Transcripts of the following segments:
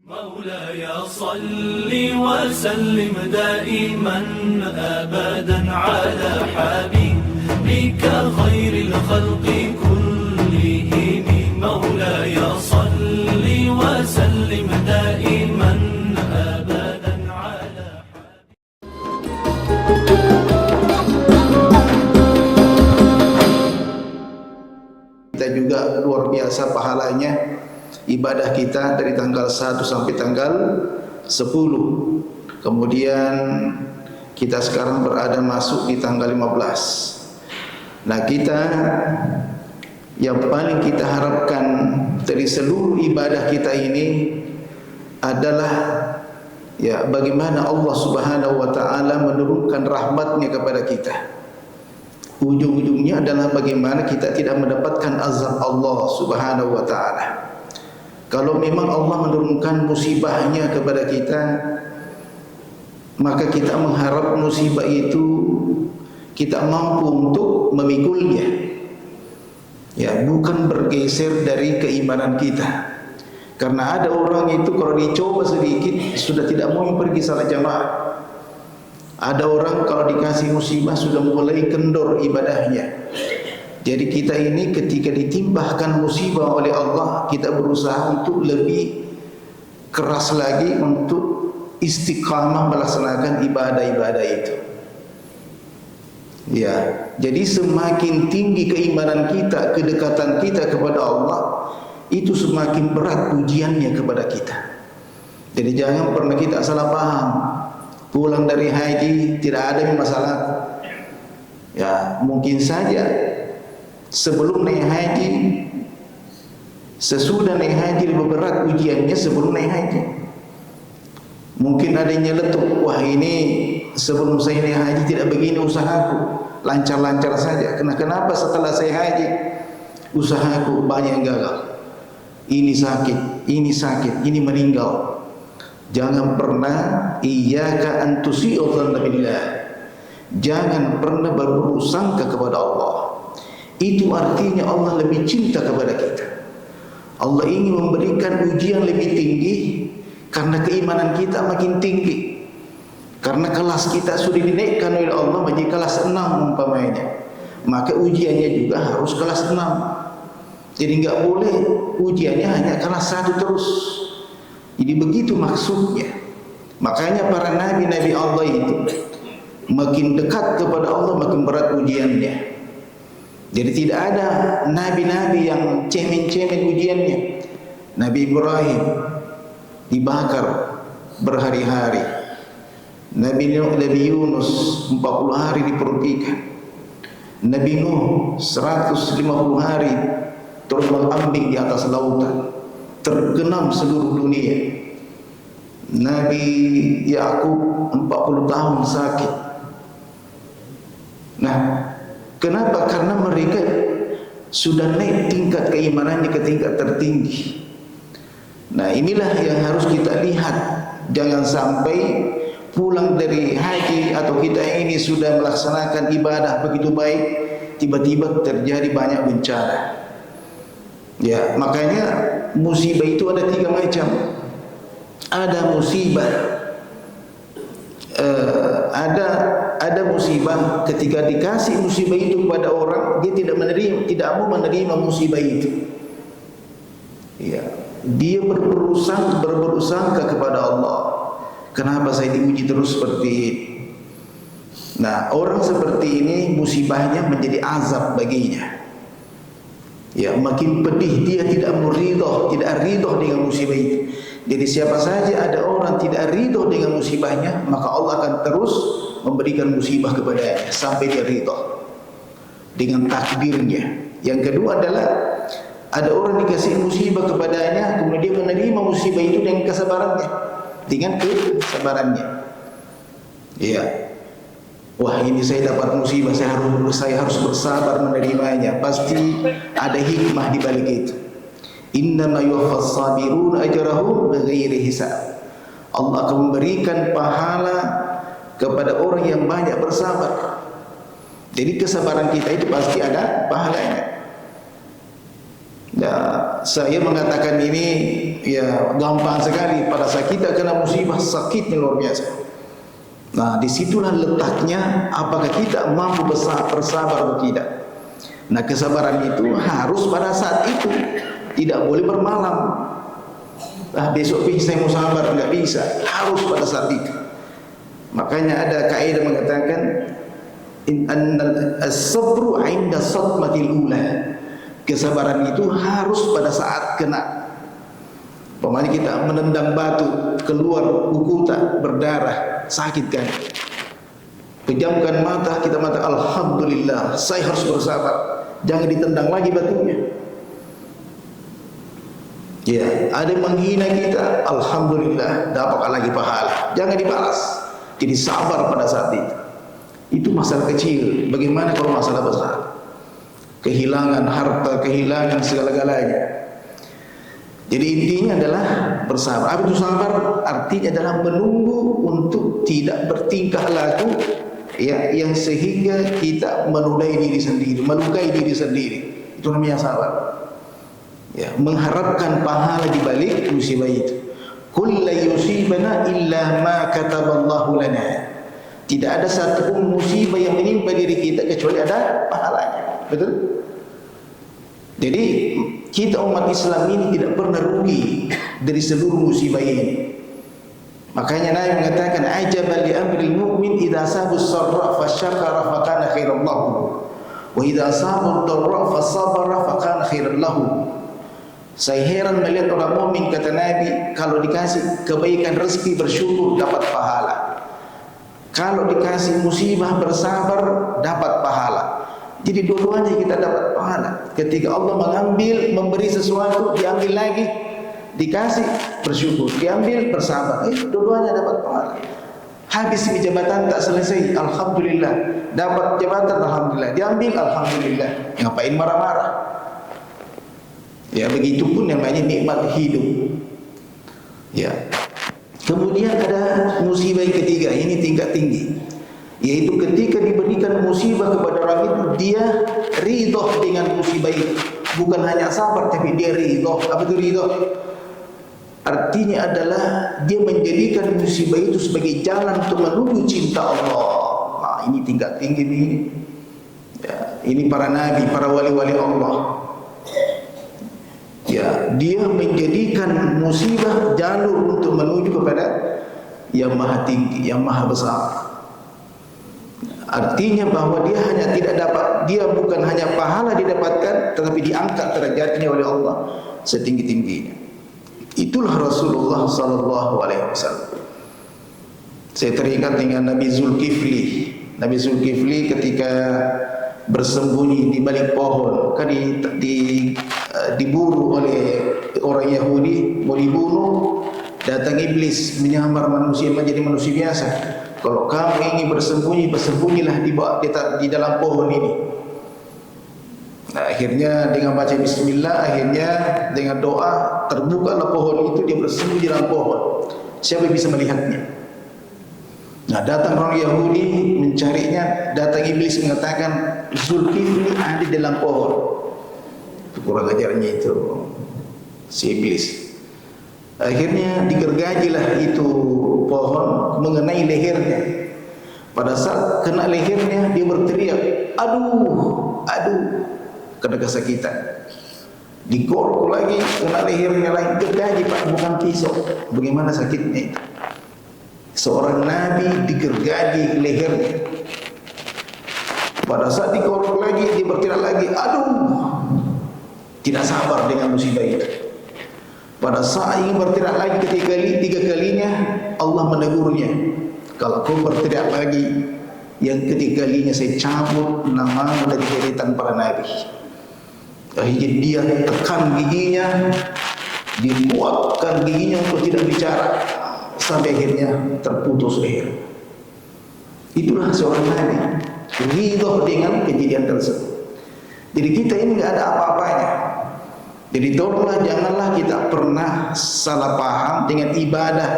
مولاي صل وسلم دائما أبدا على حبيبك خير الخلق كلهم مولاي صل وسلم دائما أبدا على Kita juga luar biasa pahalanya ibadah kita dari tanggal 1 sampai tanggal 10. Kemudian kita sekarang berada masuk di tanggal 15. Nah, kita yang paling kita harapkan dari seluruh ibadah kita ini adalah ya bagaimana Allah Subhanahu wa taala menurunkan rahmatnya kepada kita. Ujung-ujungnya adalah bagaimana kita tidak mendapatkan azab Allah Subhanahu wa taala. Kalau memang Allah menurunkan musibahnya kepada kita, maka kita mengharap musibah itu kita mampu untuk memikulnya. Ya, bukan bergeser dari keimanan kita. Karena ada orang itu kalau dicoba sedikit sudah tidak mau pergi salat jamaah. Ada orang kalau dikasih musibah sudah mulai kendor ibadahnya. Jadi kita ini ketika ditimbahkan musibah oleh Allah, kita berusaha untuk lebih keras lagi untuk istiqamah melaksanakan ibadah-ibadah itu. Ya, jadi semakin tinggi keimanan kita, kedekatan kita kepada Allah, itu semakin berat ujiannya kepada kita. Jadi jangan pernah kita salah paham. Pulang dari haji tidak ada masalah. Ya, mungkin saja sebelum naik haji, sesudah naik haji lebih berat ujiannya sebelum naik haji. Mungkin ada yang nyeletuk, wah ini sebelum saya naik haji tidak begini usahaku, lancar-lancar saja. Kenapa setelah saya haji usahaku banyak yang gagal? Ini sakit, ini meninggal. Jangan pernah iyyaka an tusi'u billah. Jangan pernah berburuk sangka kepada Allah. Itu artinya Allah lebih cinta kepada kita. Allah ingin memberikan ujian lebih tinggi karena keimanan kita makin tinggi. Karena kelas kita sudah dinaikkan oleh Allah menjadi kelas 6 umpamanya. Maka ujiannya juga harus kelas 6. Jadi enggak boleh ujiannya hanya kelas 1 terus. Jadi begitu maksudnya. Makanya para nabi-nabi Allah itu makin dekat kepada Allah makin berat ujiannya. Jadi tidak ada nabi-nabi yang cemen-cemen ujiannya. Nabi Ibrahim dibakar berhari-hari. Nabi Yunus 40 hari diperutikan. Nabi Nuh 150 hari terus mengambing di atas lautan, tergenam seluruh dunia. Nabi Yakub 40 tahun sakit. Nah, kenapa? Karena mereka sudah naik tingkat keimanannya ke tingkat tertinggi. Nah, inilah yang harus kita lihat. Jangan sampai pulang dari haji atau kita ini sudah melaksanakan ibadah begitu baik, tiba-tiba terjadi banyak bencana. Ya, makanya musibah itu ada 3 macam. Ada musibah, ada musibah ketika dikasih musibah itu kepada orang, dia tidak mau menerima musibah itu. Ya, dia berburuk sangka kepada Allah. Kenapa saya diuji terus seperti ini? Nah, orang seperti ini musibahnya menjadi azab baginya. Ya, makin pedih dia tidak ridho dengan musibah itu. Jadi siapa saja ada orang tidak ridho dengan musibahnya, maka Allah akan terus memberikan musibah kepadanya sampai dia ridho dengan takdirnya. Yang kedua adalah ada orang dikasih musibah kepadanya, kemudian menerima musibah itu dengan kesabarannya, Iya. Wah, ini saya dapat musibah, saya harus bersabar menerimanya. Pasti ada hikmah di balik itu. Innama yuwaffas sabirun ajrahum bighairi hisab. Allah akan memberikan pahala kepada orang yang banyak bersabar. Jadi kesabaran kita itu pasti ada pahalanya. Nah, saya mengatakan ini ya gampang sekali. Pada saat kita kena musibah, sakitnya luar biasa. Nah, disitulah letaknya apakah kita mampu bersabar atau tidak. Nah, kesabaran itu harus pada saat itu, tidak boleh bermalam. Nah, besok saya mau sabar, nggak bisa, harus pada saat itu. Makanya ada kaidah mengatakan as-sabru 'inda sadmatil ula. Kesabaran itu harus pada saat kena. Pokoknya kita menendang batu, keluar kukuta, berdarah, sakit kan? Pejamkan mata, kita mata alhamdulillah, saya harus bersabar. Jangan ditendang lagi batunya. Ya, ada yang menghina kita, alhamdulillah, dapat lagi pahala. Jangan dibalas. Jadi sabar pada saat itu. Itu masalah kecil. Bagaimana kalau masalah besar? Kehilangan harta, kehilangan segala-galanya. Jadi intinya adalah bersabar. Apa itu sabar? Artinya adalah menunggu untuk tidak bertingkah laku ya, yang sehingga kita melukai diri sendiri, melukai diri sendiri. Itu namanya sabar. Ya, mengharapkan pahala di balik musibah itu. Kullu yusibana illa ma kataballahu lana. Tidak ada satupun musibah yang menimpa diri kita kecuali ada pahalanya. Betul? Jadi kita umat Islam ini tidak pernah rugi dari seluruh musibah ini. Makanya Nabi mengatakan ajaban li amril mu'min idza sabu sarra fa syakara fa kana khairan lahu wa idza sabu darra fa sabara fa kana khairan lahu. Saya heran melihat orang mukmin, kata Nabi, kalau dikasih kebaikan rezeki bersyukur dapat pahala. Kalau dikasih musibah bersabar dapat pahala. Jadi dua-duanya kita dapat pahala. Ketika Allah mengambil, memberi sesuatu, diambil lagi, dikasih bersyukur, diambil bersabar. Dua-duanya dapat pahala. Habis jabatan tak selesai, alhamdulillah. Dapat jabatan, alhamdulillah. Diambil, alhamdulillah. Ngapain marah-marah? Ya, begitupun namanya nikmat hidup. Ya. Kemudian ada musibah yang ketiga, ini tingkat tinggi, yaitu ketika diberikan musibah kepada orang itu, dia ridho dengan musibah itu. Bukan hanya sabar, tapi dia ridho. Apa itu ridho? Artinya adalah dia menjadikan musibah itu sebagai jalan untuk menuju cinta Allah. Nah, ini tingkat tinggi ini. Ya, ini para nabi, para wali-wali Allah. Ya, dia menjadikan musibah jalur untuk menuju kepada yang maha tinggi, yang maha besar. Artinya bahwa dia hanya tidak dapat, dia bukan hanya pahala didapatkan, tetapi diangkat derajatnya oleh Allah setinggi-tingginya. Itulah Rasulullah sallallahu alaihi wasallam. Saya teringat dengan Nabi Zulkifli. Nabi Zulkifli ketika bersembunyi di balik pohon, kan diburu oleh orang Yahudi, mau dibunuh. Datang iblis menyamar manusia menjadi manusia biasa. Kalau kamu ingin bersembunyi, bersembunyilah di dalam pohon ini. Nah, akhirnya dengan baca bismillah, akhirnya dengan doa terbukalah pohon itu, dia bersembunyi di dalam pohon. Siapa yang bisa melihatnya? Nah, datang orang Yahudi mencarinya, datang iblis mengatakan Zulkifli ada di dalam pohon. Kurang ajarnya itu si iblis. Akhirnya digergajilah itu pohon mengenai lehernya. Pada saat kena lehernya dia berteriak, aduh, aduh, kena kesakitan. Digorok lagi, kena lehernya lagi, gergaji Pak, bukan pisau. Bagaimana sakitnya itu? Seorang nabi digergaji lehernya. Pada saat digorok lagi, dia berteriak lagi, aduh, tidak sabar dengan musibah itu. Pada saat ingin berteriak lagi tiga kalinya, Allah menegurnya. Kalau kau berteriak lagi yang ketiga kalinya, saya cabut nama dari deretan para nabi. Akhirnya dia tekan giginya, dikuatkan giginya untuk tidak bicara, sampai akhirnya terputus leher. Itulah seorang nabi, ridho dengan kejadian tersebut. Jadi kita ini nggak ada apa-apanya. Jadi tolonglah, janganlah kita pernah salah paham dengan ibadah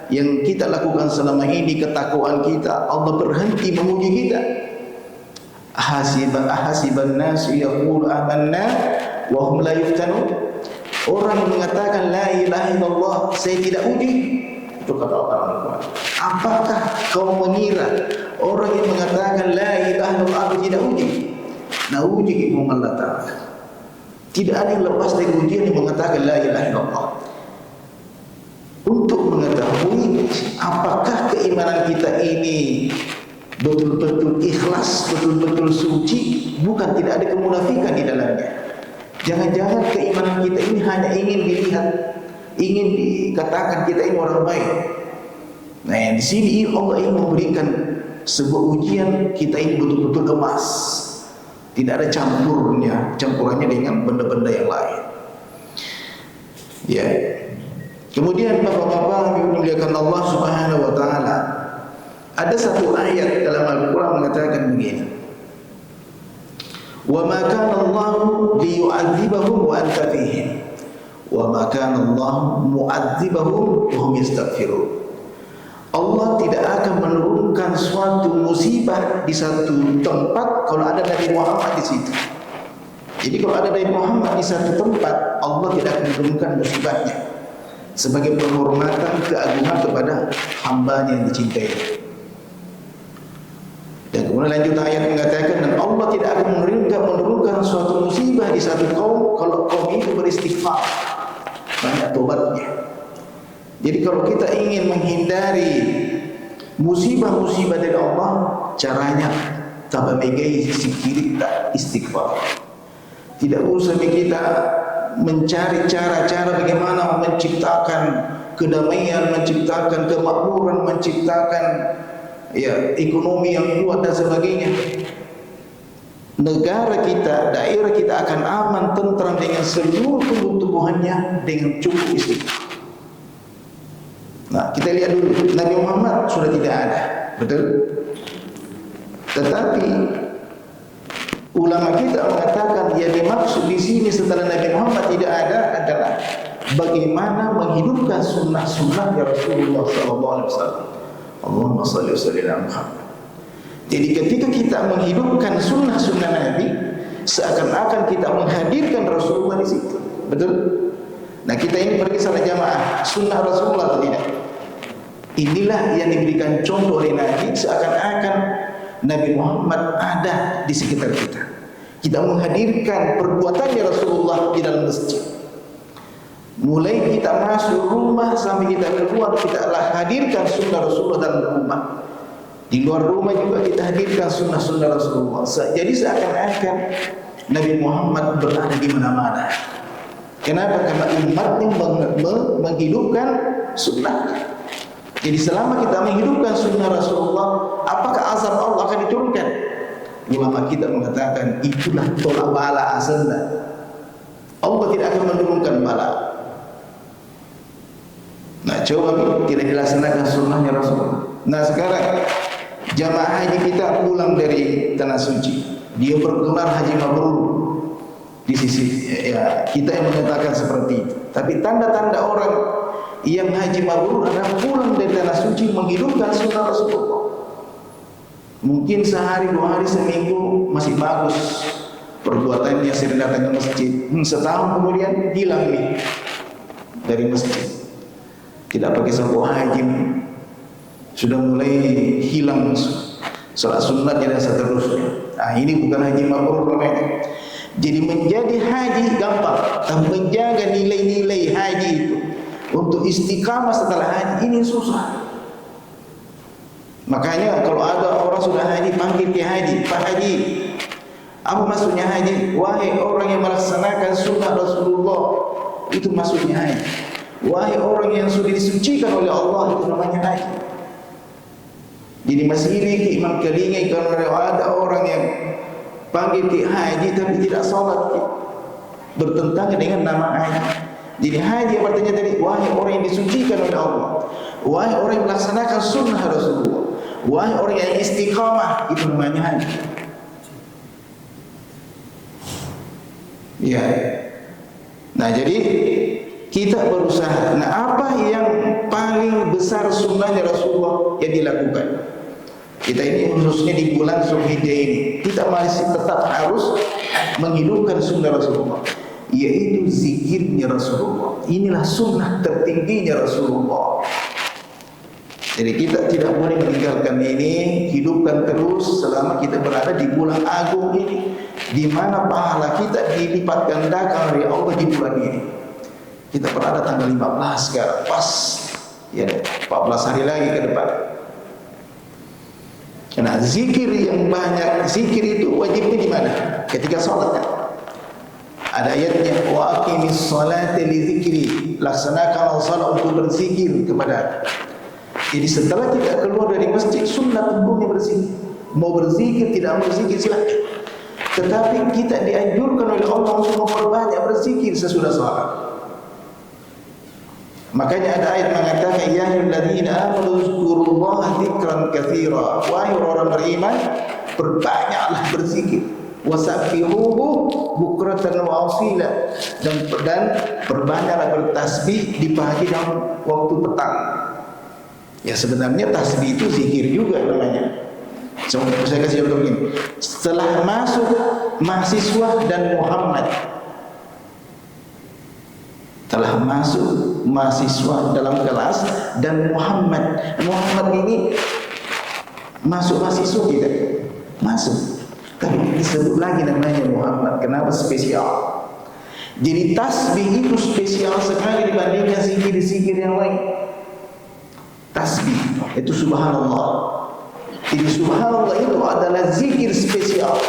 yang kita lakukan selama ini, ketakwaan kita. Allah berhenti menguji kita. Ahasiban nasu yaqulu amanna wa hum la yuftanun. Orang yang mengatakan la ilaha illallah saya tidak uji. Itu kata orang Al-Quran. Apakah kau mengira orang yang mengatakan la ilaha illallah aku tidak uji? Nah uji ilmu Allah Ta'ala. Tidak ada yang lepas dari ujian yang mengatakan la ilaha illallah. Untuk mengetahui apakah keimanan kita ini betul-betul ikhlas, betul-betul suci, bukan tidak ada kemunafikan di dalamnya. Jangan-jangan keimanan kita ini hanya ingin dilihat, ingin dikatakan kita ini orang baik. Nah, di sini Allah ingin memberikan sebuah ujian kita ini betul-betul emas. Tidak ada campurannya dengan benda-benda yang lain. Ya. Kemudian bapak-bapak yang dimuliakan Allah Subhanahu wa taala, ada satu ayat dalam Al-Qur'an mengatakan begini. Wa ma kana Allahu liyu'adzibahum wa anta fihim wa ma kana Allahu mu'adzibahum wa hum yastaghfirun. Allah tidak akan menurunkan suatu musibah di satu tempat kalau ada Nabi Muhammad di situ. Jadi kalau ada Nabi Muhammad di satu tempat, Allah tidak akan menurunkan musibahnya sebagai penghormatan keagungan kepada hamba-Nya yang dicintai. Dan kemudian lanjut ayat mengatakan, dan Allah tidak akan menurunkan suatu musibah di satu kaum kalau kaum itu beristighfar, banyak tobatnya. Jadi kalau kita ingin menghindari musibah-musibah dari Allah, caranya tabamegai sikiri tak istighfar. Tidak usah kita mencari cara-cara bagaimana menciptakan kedamaian, menciptakan kemakmuran, menciptakan ekonomi yang kuat dan sebagainya. Negara kita, daerah kita akan aman, tentram dengan seluruh tumbuh-tumbuhannya dengan cukup istighfar. Nah, kita lihat dulu, Nabi Muhammad sudah tidak ada, betul? Tetapi ulama kita mengatakan yang dimaksud di sini setelah Nabi Muhammad tidak ada adalah bagaimana menghidupkan sunnah-sunnah ya Rasulullah SAW. Allahumma salli wa sallim ala Muhammad. Jadi ketika kita menghidupkan sunnah-sunnah Nabi, seakan-akan kita menghadirkan Rasulullah di situ, betul? Nah, kita ini pergi salat jamaah, sunnah Rasulullah atau tidak? Inilah yang diberikan contoh oleh Nabi, seakan-akan Nabi Muhammad ada di sekitar kita. Kita menghadirkan perbuatannya Rasulullah di dalam masjid. Mulai kita masuk rumah sampai kita keluar, kita hadirkan sunnah Rasulullah dalam rumah. Di luar rumah juga kita hadirkan sunnah-sunnah Rasulullah. Jadi seakan-akan Nabi Muhammad berada di mana-mana. Kenapa? Karena umatnya menghidupkan sunnah. Jadi selama kita menghidupkan sunnah Rasulullah, apakah azab Allah akan diturunkan? Ulama kita mengatakan itulah tolak bala asalnya. Allah tidak akan menurunkan bala. Nah, coba tidak dilaksanakan sunnahnya Rasulullah. Nah, sekarang jamaah haji kita pulang dari tanah suci, dia bergelar haji mabrur. Di sisi kita yang mengatakan seperti itu. Tapi tanda-tanda orang yang haji mabrur adalah pulang dari tanah suci menghidupkan sunnah Rasulullah. Mungkin sehari, 2 hari, seminggu masih bagus perbuatannya, sering datang ke masjid. Setahun kemudian hilang nih dari masjid. Tidak pakai sarung haji, sudah mulai hilang salat sunnatnya dan seterusnya. Nah, ini bukan haji mabrur namanya. Jadi menjadi haji gampang, tapi menjaga nilai-nilai haji itu untuk istiqamah setelah haji ini susah. Makanya kalau ada orang sudah haji, panggil ke haji, Pak Haji, apa maksudnya haji? Wahai orang yang melaksanakan sunnah Rasulullah, itu maksudnya haji. Wahai orang yang sudah disucikan oleh Allah, itu namanya haji. Jadi masih ini Imam Kalingi kalau ada orang yang panggil ke haji tapi tidak salat, bertentangan dengan nama haji. Jadi haji artinya tadi, wahai orang yang disucikan oleh Allah, wahai orang yang melaksanakan sunnah Rasulullah, wahai orang yang istiqamah, itu namanya haji. Ya. Nah, jadi kita berusaha. Nah, apa yang paling besar sunnahnya Rasulullah yang dilakukan? Kita ini khususnya di bulan Zulhijjah ini, kita masih tetap harus menghidupkan sunnah Rasulullah. yaitu zikirnya Rasulullah. Inilah sunnah tertingginya Rasulullah. Jadi kita tidak boleh meninggalkan ini, hidupkan terus selama kita berada di bulan agung ini, di mana pahala kita dilipat gandakan oleh Allah di bulan ini. Kita berada tanggal 15 sekarang, pas ya 14 hari lagi ke depan. Nah, zikir yang banyak, zikir itu wajibnya di mana? Ketika sholat kan? Ada ayatnya, wa aqimis sholata li dzikri, laksanakan salat untuk berzikir kepada. Jadi setelah kita keluar dari masjid, sunnah hukumnya berzikir. Mau berzikir, tidak mau berzikir silakan. Tetapi kita dianjurkan oleh Allah untuk memperbanyak berzikir sesudah sholat. Makanya ada ayat mengatakan, ya ayyuhalladzina amanu dzkurullaha dzikran katsira. Wahai orang beriman, perbanyaklah berzikir. Wasabbihuhu bukratan wa asila, dan perbanyaklah bertasbih di pagi dan waktu petang. Ya sebenarnya tasbih itu zikir juga namanya. Saya kasih contoh begini. Setelah masuk mahasiswa dan Muhammad, telah masuk mahasiswa dalam kelas dan Muhammad ini masuk mahasiswa tidak? Masuk. Tapi disebut lagi namanya Muhammad. Kenapa spesial? Jadi tasbih itu spesial sekali dibandingkan zikir-zikir yang lain. Tasbih itu subhanallah. Jadi subhanallah itu adalah zikir spesial.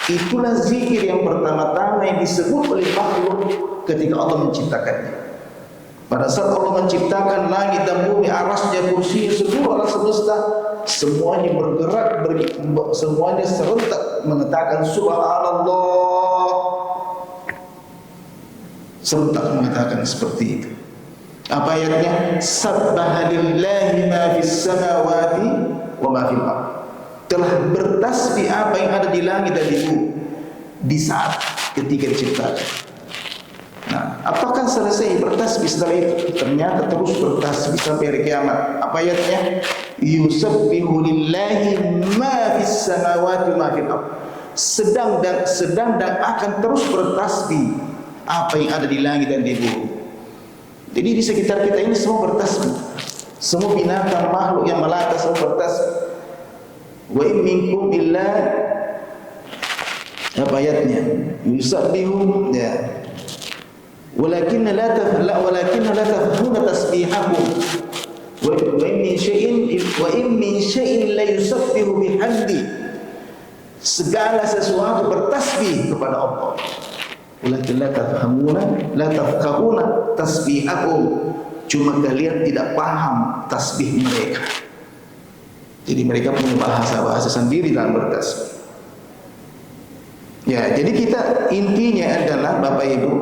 Itulah zikir yang pertama-tama yang disebut oleh makhluk ketika Allah menciptakannya. Pada saat Allah menciptakan langit dan bumi, arasnya, kursi, seluruh alam semesta, semuanya bergerak, semuanya serentak mengatakan subhanallah. Serentak mengatakan seperti itu. Apa ayatnya? Sabbaha lillahi ma fis samawati wa ma fil ardh. Telah bertasbih apa yang ada di langit dan di bumi di saat ketika diciptakan. Nah, apakah selesai bertasbih setelah itu? Ternyata terus bertasbih sampai hari kiamat. Apa ayatnya? Yusabbihu lillahi ma fis samawati wa ma fil ardh. Sedang dan akan terus bertasbih apa yang ada di langit dan di bumi. Jadi di sekitar kita ini semua bertasbih. Semua binatang makhluk yang melata semua bertasbih. Wa in minkum illa, apa ayatnya? Yusabbihu ya. Walakin la tafhamuna tasbihahum. Wa in min syai'in la yusabbihu bihamdi. Segala sesuatu bertasbih kepada Allah. Walakin la tafhamuna tasbihahum. Cuma kalian tidak paham tasbih mereka. Jadi mereka punya bahasa sendiri dalam bertasbih. Ya, jadi kita intinya adalah Bapak Ibu,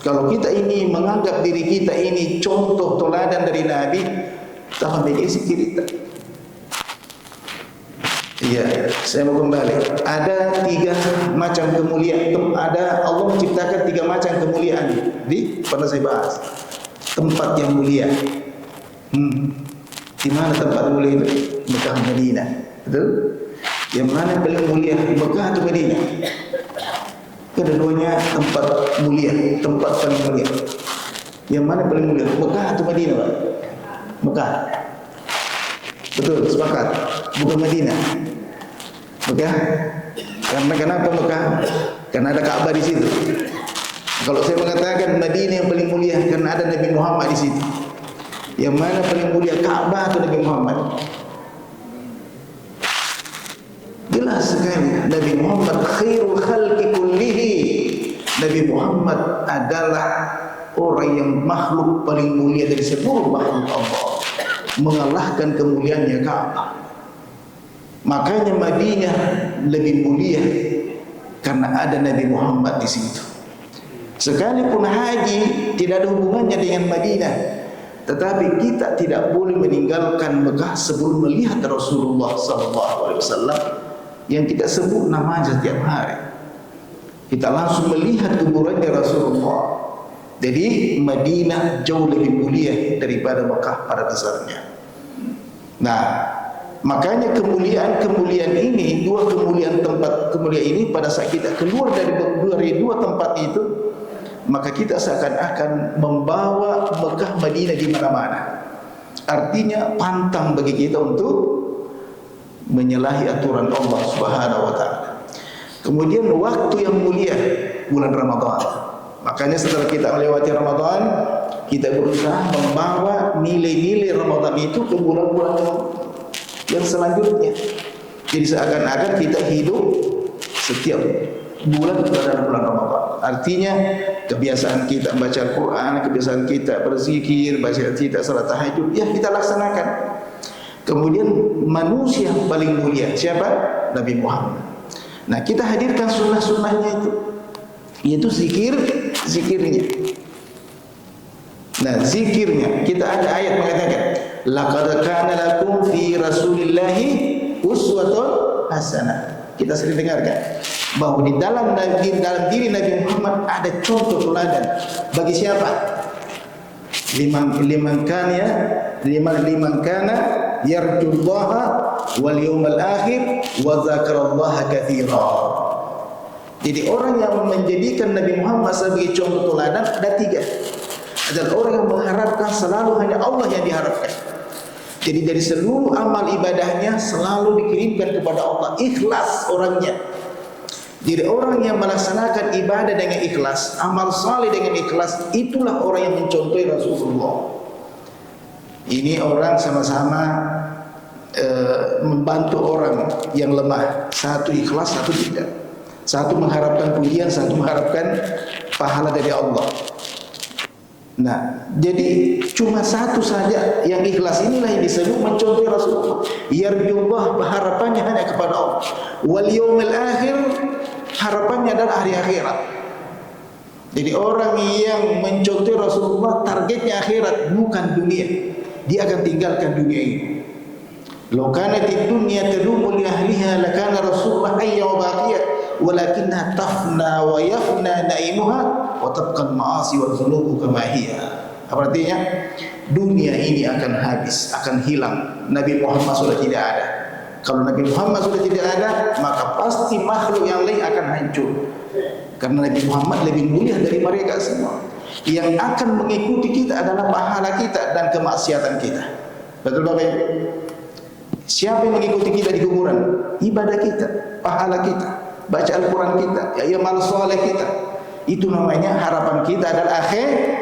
kalau kita ini menganggap diri kita ini contoh teladan dari Nabi, tak ambil isi kita. Iya, saya mau kembali. Ada 3 macam kemuliaan. Ada Allah menciptakan 3 macam kemuliaan. Pernah saya bahas. Tempat yang mulia. Di mana tempat mulia itu? Mekah, Madinah. Betul? Yang mana paling mulia? Mekah atau Madinah? Kedua-duanya tempat mulia, tempat paling mulia. Yang mana paling mulia? Mekah atau Madinah, Pak? Mekah. Betul, sepakat. Bukan Madinah. Mekah. Karena kenapa Mekah? Karena ada Ka'bah di situ. Kalau saya mengatakan Madinah yang paling mulia karena ada Nabi Muhammad di situ. Yang mana paling mulia, Ka'bah atau Nabi Muhammad? Jelas sekali Nabi Muhammad khairul khalqi kullihi. Nabi Muhammad adalah orang yang makhluk paling mulia dari seluruh makhluk Allah, mengalahkan kemuliaannya Ka'bah. Makanya Madinah lebih mulia karena ada Nabi Muhammad di situ. Sekalipun haji tidak ada hubungannya dengan Madinah, tetapi kita tidak boleh meninggalkan Mekah sebelum melihat Rasulullah SAW yang kita sebut namanya setiap hari. Kita langsung melihat kuburannya Rasulullah. Jadi Madinah jauh lebih mulia daripada Mekah pada dasarnya. Nah, makanya kemuliaan ini, 2 kemuliaan tempat kemuliaan ini pada saat kita keluar dari 2 tempat itu, maka kita seakan-akan membawa Mekah Madinah di mana-mana. Artinya pantang bagi kita untuk menyalahi aturan Allah Subhanahu wa taala. Kemudian waktu yang mulia, bulan Ramadan. Makanya setelah kita melewati Ramadan, kita berusaha membawa nilai-nilai Ramadan itu ke bulan-bulan yang selanjutnya. Jadi seakan-akan kita hidup setiap bulan dalam bulan Ramadan. Artinya kebiasaan kita membaca Al-Quran, kebiasaan kita berzikir, baca kita salat tahajud, ya kita laksanakan. Kemudian manusia paling mulia siapa? Nabi Muhammad. Nah, kita hadirkan sunnah-sunnahnya itu, yaitu zikirnya. Nah, zikirnya kita ada ayat mengatakan, laqad kana lakum fi Rasulillahi uswatun hasanah. Kita sering dengarkan bahwa di dalam diri Nabi Muhammad ada contoh teladan bagi siapa? Liman kana yarjullaha wal yawmal akhir wa dzakarallaha katsira. Jadi orang yang menjadikan Nabi Muhammad sebagai contoh teladan ada tiga. Adalah orang yang mengharapkan selalu hanya Allah yang diharapkan. Jadi dari seluruh amal ibadahnya selalu dikirimkan kepada Allah, ikhlas orangnya. Jadi orang yang melaksanakan ibadah dengan ikhlas, amal saleh dengan ikhlas, itulah orang yang mencontohi Rasulullah. Ini orang sama-sama membantu orang yang lemah. Satu ikhlas, satu tidak. Satu mengharapkan pujian, satu mengharapkan pahala dari Allah. Nah, jadi cuma satu saja yang ikhlas, inilah yang disebut mencontohi Rasulullah. Yarjullah, harapannya hanya kepada Allah. Wal yaumil akhir, harapannya adalah hari akhirat. Jadi orang yang mencontohi Rasulullah targetnya akhirat, bukan dunia. Dia akan tinggalkan dunia ini. Law kanatid dunya tadumu li ahliha lakana Rasulullah hayya wa baqiya walakinnaha tafna wa yafna naimuha wa tabqa al-ma'asi wal dhunubu kama hiya. Apa artinya? Dunia ini akan habis, akan hilang. Nabi Muhammad sudah tidak ada. Kalau Nabi Muhammad sudah tidak ada, maka pasti makhluk yang lain akan hancur. Karena Nabi Muhammad lebih mulia dari mereka semua. Yang akan mengikuti kita adalah pahala kita dan kemaksiatan kita. Betul Bapak Ibu? Siapa yang mengikuti kita di kuburan? Ibadah kita, pahala kita, baca Al-Quran kita, amal soleh kita. Itu namanya harapan kita adalah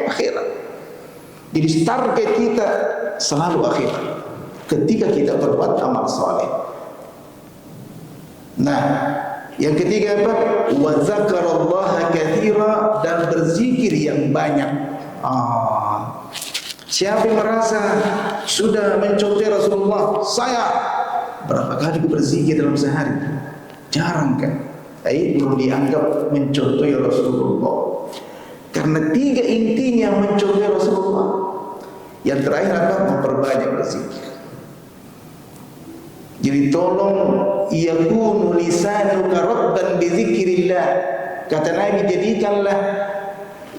akhirat. Jadi target kita selalu akhirat. Ketika kita berbuat amal soleh. Nah, yang ketiga apa? Wa dzakarallaha katsira, dan berzikir yang banyak. Siapa yang merasa sudah mencontohi Rasulullah, saya berapa kali berzikir dalam sehari? Jarang kan? Belum dianggap mencontohi Rasulullah. Karena tiga intinya mencontohi Rasulullah. Yang terakhir apa? Memperbanyak berzikir. Jadi tolong yakunu lisanuka raddan bi dzikrillah. Kata Nabi, jadikanlah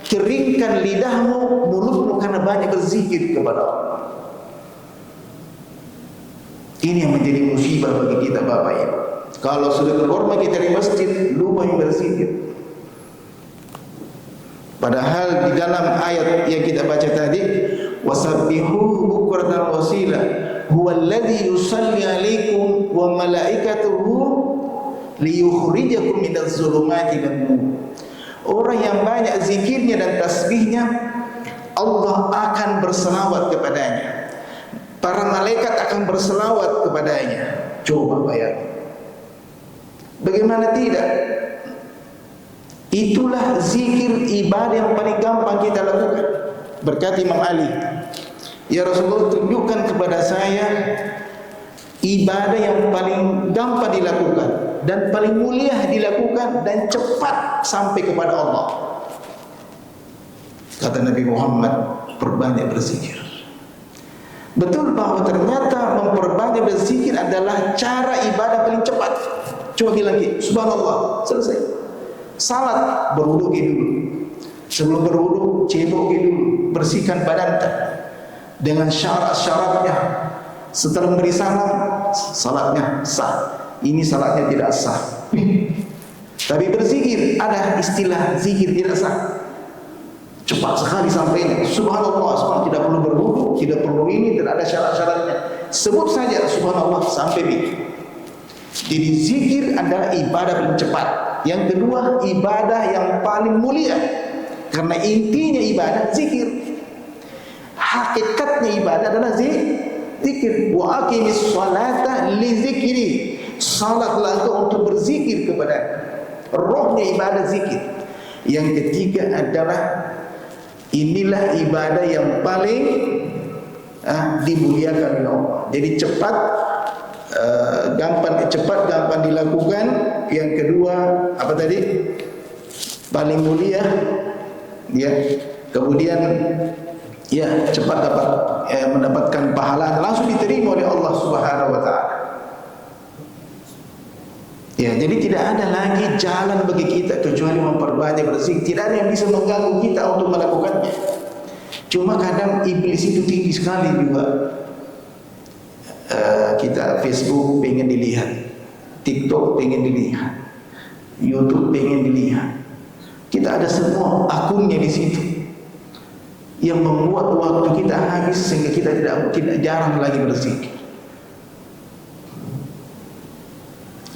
keringkan lidahmu, mulutmu, karena banyak berzikir kepada Allah. Ini yang menjadi musibah bagi kita Bapak Ibu. Kalau sudah keluar kita dari masjid, lupa yang berzikir. Padahal di dalam ayat yang kita baca tadi, wasabbihuhu bukratan wasila, huwallazi yusalli alaikum wa malaikatuhu liyukhrijakum minadz zulumati ilan nur. Orang yang banyak zikirnya dan tasbihnya, Allah akan berselawat kepadanya. Para malaikat akan berselawat kepadanya. Coba bayangkan. Bagaimana tidak? Itulah zikir ibadah yang paling gampang kita lakukan. Berkata Imam Ali, ya Rasulullah, tunjukkan kepada saya ibadah yang paling gampang dilakukan dan paling mulia dilakukan dan cepat sampai kepada Allah. Kata Nabi Muhammad, perbanyak berzikir. Betul bahwa ternyata memperbanyak berzikir adalah cara ibadah paling cepat. Coba bilang lagi, subhanallah, selesai. Salat, berwudu dulu. Sebelum berwudu, cebok dulu, bersihkan badan dengan syarat-syaratnya. Setelah memberi salam, salatnya sah. Ini salatnya tidak sah. Tapi berzikir, ada istilah zikir tidak sah. cepat sekali sampainya. Subhanallah, subhanallah, tidak perlu berwudu, tidak perlu ini, tidak ada syarat-syaratnya. Sebut saja subhanallah sampai begitu. Jadi zikir adalah ibadah paling cepat. Yang kedua, ibadah yang paling mulia. Karena intinya ibadah zikir. Hakikatnya ibadah adalah zikir. Wa aqimis sholata li zikri. Salatlah engkau untuk berzikir kepada. Rohnya ibadah zikir. Yang ketiga adalah inilah ibadah yang paling dimuliakan oleh Allah. Jadi cepat gampang dilakukan. Yang kedua apa tadi? Paling mulia, ya. Kemudian ya cepat dapat mendapatkan pahala, langsung diterima oleh Allah Subhanahu wa taala. Ya, jadi tidak ada lagi jalan bagi kita kecuali memperbanyak berzikir. Tidak ada yang bisa mengganggu kita untuk melakukannya. Cuma kadang iblis itu tinggi sekali juga. Kita Facebook pengen dilihat, TikTok pengen dilihat, YouTube pengen dilihat. Kita ada semua akunnya di situ, yang membuat waktu kita habis sehingga kita tidak jarang lagi berzikir.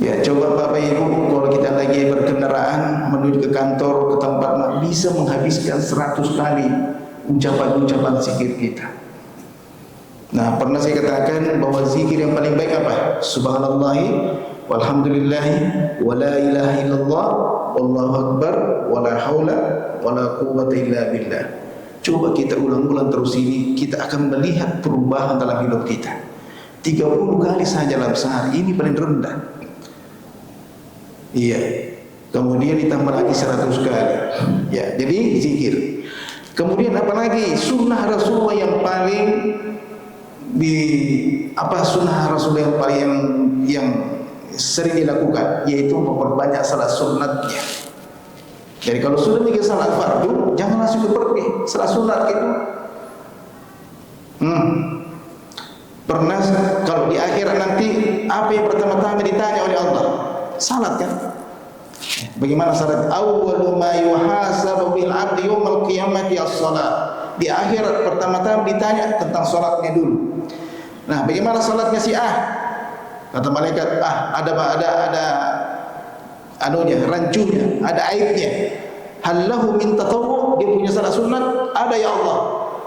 Ya, coba Bapak Ibu, kalau kita lagi berkendaraan menuju ke kantor, ke tempat, bisa menghabiskan 100 kali ucapan-ucapan zikir kita. Nah, pernah saya katakan bahwa zikir yang paling baik apa? Subhanallahi walhamdulillahi wa la ilaha illallah wallahu akbar wa la haula wa la quwwata illa billah. Coba kita ulang-ulang terus ini, kita akan melihat perubahan dalam hidup kita. 30 kali saja dalam sehari, ini paling rendah. Iya. Kemudian ditambah lagi 100 kali. Ya, jadi zikir. Kemudian apalagi sunnah Rasulullah yang paling sunnah Rasulullah yang paling yang sering dilakukan, yaitu memperbanyak salat sunatnya. Jadi kalau sudah bikin salat fardu, jangan langsung pergi salat sunat itu. Pernah kalau di akhirat nanti apa yang pertama-tama ditanya oleh Allah? Salat kan? Bagaimana salat? Awwalu ma yuhasabu bil 'abdi yaumil qiyamati as-shalah. Di akhirat pertama-tama ditanya tentang salatnya dulu. Nah, bagaimana salatnya si A? Kata malaikat, ada anunya, rancunya, ada aibnya. Hallahu min tatawwu, dia punya salat sunat, ada ya Allah.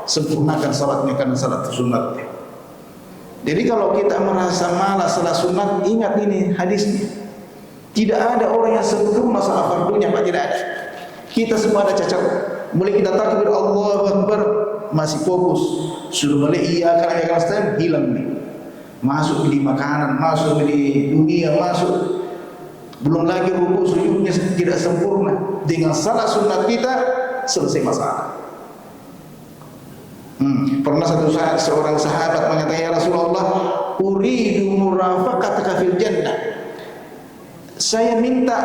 Sempurnakan salatnya karena salat sunatnya. Jadi kalau kita merasa malas salat sunat, ingat ini hadisnya. Tidak ada orang yang sempurna salat fardunya, Pak, tidak ada. Kita semua ada cacat. Mulai kita takbir Allahu Akbar masih fokus, sudah mulai iya karena nasta'in hilang nih. Masuk di makanan, masuk di dunia, masuk. Belum lagi ruku sujudnya tidak sempurna. Dengan salat sunat kita selesai masalah. Pernah satu saat seorang sahabat mengatakan, ya Rasulullah, uridu murafaqataka fil jannah. Saya minta,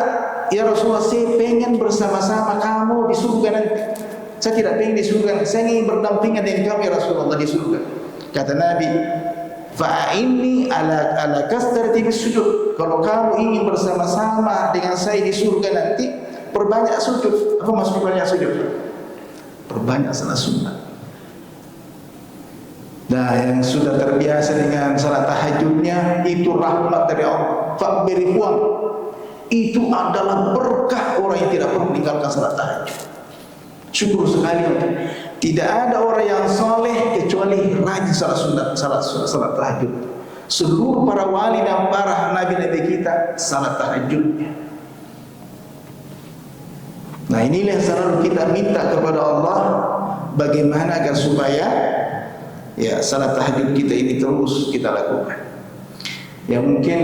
ya Rasulullah, saya pengen bersama-sama kamu di surga nanti. Saya tidak pengen di surga, saya ingin berdampingan dengan kamu ya Rasulullah di surga. Kata Nabi, fa'inni ala kastarati bis sujud. Kalau kamu ingin bersama-sama dengan saya di surga nanti, perbanyak sujud. Apa maksud perbanyak sujud? Perbanyak salat sunat. Nah, yang sudah terbiasa dengan salat tahajudnya, itu rahmat dari Allah. Fakbiri puang. Itu adalah berkah orang yang tidak pernah meninggalkan salat tahajud. Syukur sekali. Tidak ada orang yang soleh kecuali rajin salat sunat, salat tahajud. Seluruh para wali dan para nabi-nabi kita salat tahajudnya. Nah, inilah yang selalu kita minta kepada Allah, bagaimana agar supaya ya salat tahajud kita ini terus kita lakukan. Ya, mungkin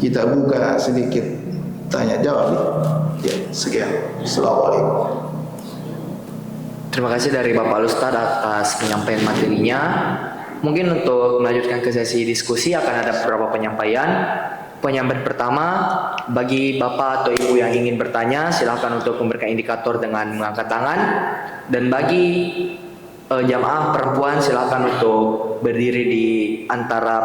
kita buka sedikit tanya jawab. Ya, sekian. Assalamualaikum. Terima kasih dari Bapak Ustadz atas penyampaian materinya. Mungkin untuk melanjutkan ke sesi diskusi akan ada beberapa penyampaian. Penyampaian pertama, bagi Bapak atau Ibu yang ingin bertanya, silakan untuk memberikan indikator dengan mengangkat tangan. Dan bagi jamaah perempuan, silakan untuk berdiri di antara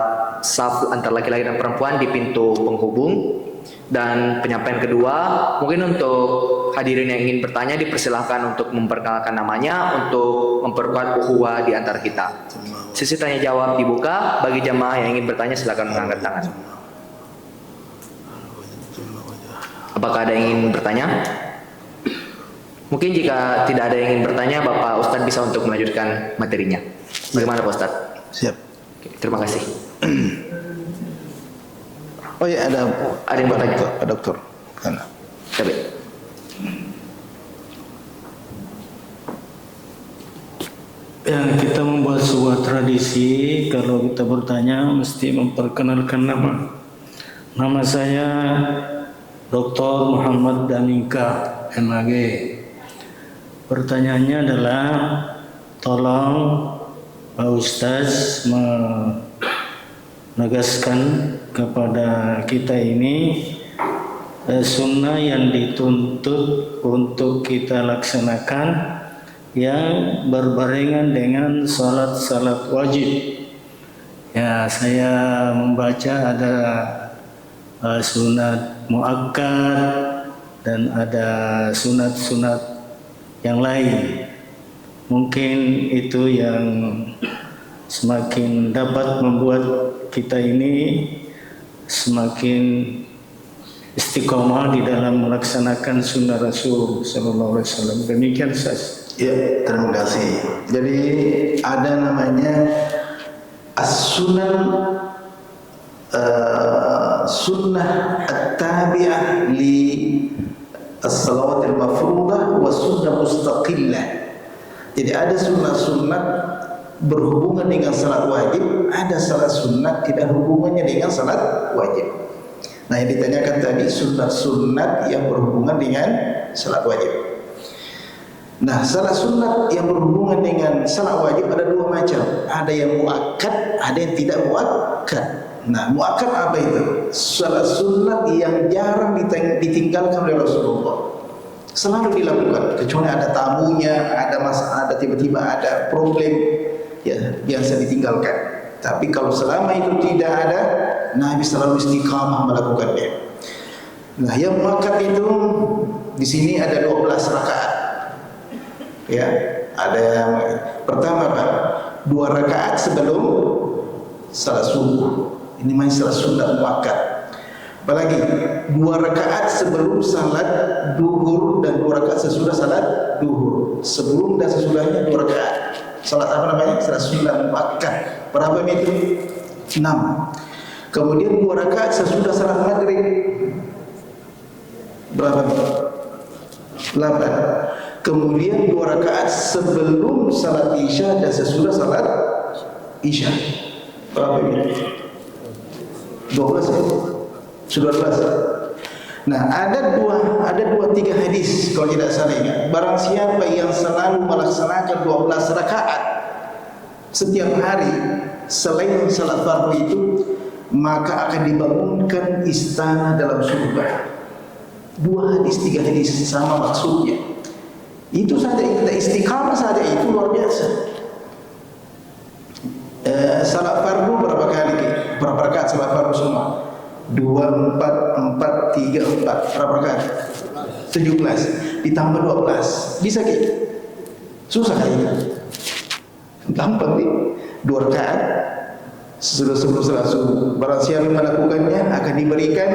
saf antara laki-laki dan perempuan di pintu penghubung. Dan penyampaian kedua, mungkin untuk hadirin yang ingin bertanya dipersilahkan untuk memperkenalkan namanya untuk memperkuat ukhuwah di antara kita. Sesi tanya jawab dibuka, bagi jamaah yang ingin bertanya silakan mengangkat tangan. Apakah ada yang ingin bertanya? Mungkin jika tidak ada yang ingin bertanya, Bapak Ustadz bisa untuk melanjutkan materinya. Bagaimana Pak Ustadz? Siap. Oke, terima kasih. Oh ya, ada yang bertanya? Pak Dokter. Karena Tapi. Ya, kita membuat sebuah tradisi kalau kita bertanya mesti memperkenalkan nama. Nama saya Dr. Muhammad Daminka, MAG. Pertanyaannya adalah, tolong Pak Ustaz menegaskan kepada kita ini sunnah yang dituntut untuk kita laksanakan yang berbarengan dengan salat wajib. Ya, saya membaca ada sunat muakkad dan ada sunat-sunat yang lain. Mungkin itu yang semakin dapat membuat kita ini semakin istiqomah di dalam melaksanakan sunnah Rasul Sallallahu Alaihi Wasallam. Demikian saja. ya, terima kasih. Jadi ada namanya as-sunan sunnah at-tabi'ah li as-salawat al-mafruḍah wa sunnah mustaqillah. Jadi ada sunnah-sunnah berhubungan dengan salat wajib, ada salat sunnah tidak hubungannya dengan salat wajib. Nah, yang ditanyakan tadi sunat-sunat yang berhubungan dengan salat wajib. Nah, salat sunat yang berhubungan dengan salat wajib ada dua macam. Ada yang muakkad, ada yang tidak muakkad. Nah, muakkad apa itu? Salat sunat yang jarang ditinggalkan oleh Rasulullah. Selalu dilakukan, kecuali ada tamunya, ada masalah, ada tiba-tiba ada problem, ya biasa ditinggalkan. Tapi kalau selama itu tidak ada, Nabi selalu istiqamah melakukannya. Nah, yang muakkad itu di sini ada 12 rakaat. Ya, ada yang pertama Pak, 2 rakaat sebelum salat subuh. Ini masih salat sunat muakkad. Apalagi 2 rakaat sebelum salat duhur dan 2 rakaat sesudah salat duhur. Sebelum dan sesudahnya 2 rakaat. Salat apa namanya? Salat sunat muakkad. Berapa itu? 6. Kemudian 2 rakaat sesudah salat maghrib. Berapa? 8. Kemudian 2 rakaat sebelum salat isya dan sesudah salat isya. Berapa ini? 12 ya? Sudah 12. Nah, ada 2-3 hadis kalau tidak salah ingat. Barang siapa yang selalu melaksanakan 12 rakaat setiap hari selain salat fardu itu, maka akan dibangunkan istana dalam surga. 2 hadis, 3 hadis sama maksudnya. Itu saja, kita istiqamah saja itu luar biasa. Salat fardu berapa kali? Berapa rakaat salat fardu semua? 2, 4, 4, 3, 4. Berapa rakaat? 17 ditambah 12. Bisa ke? Susah kali. Gampang nih. 2 rakaat sebelum salat subuh. Barang siapa melakukannya akan diberikan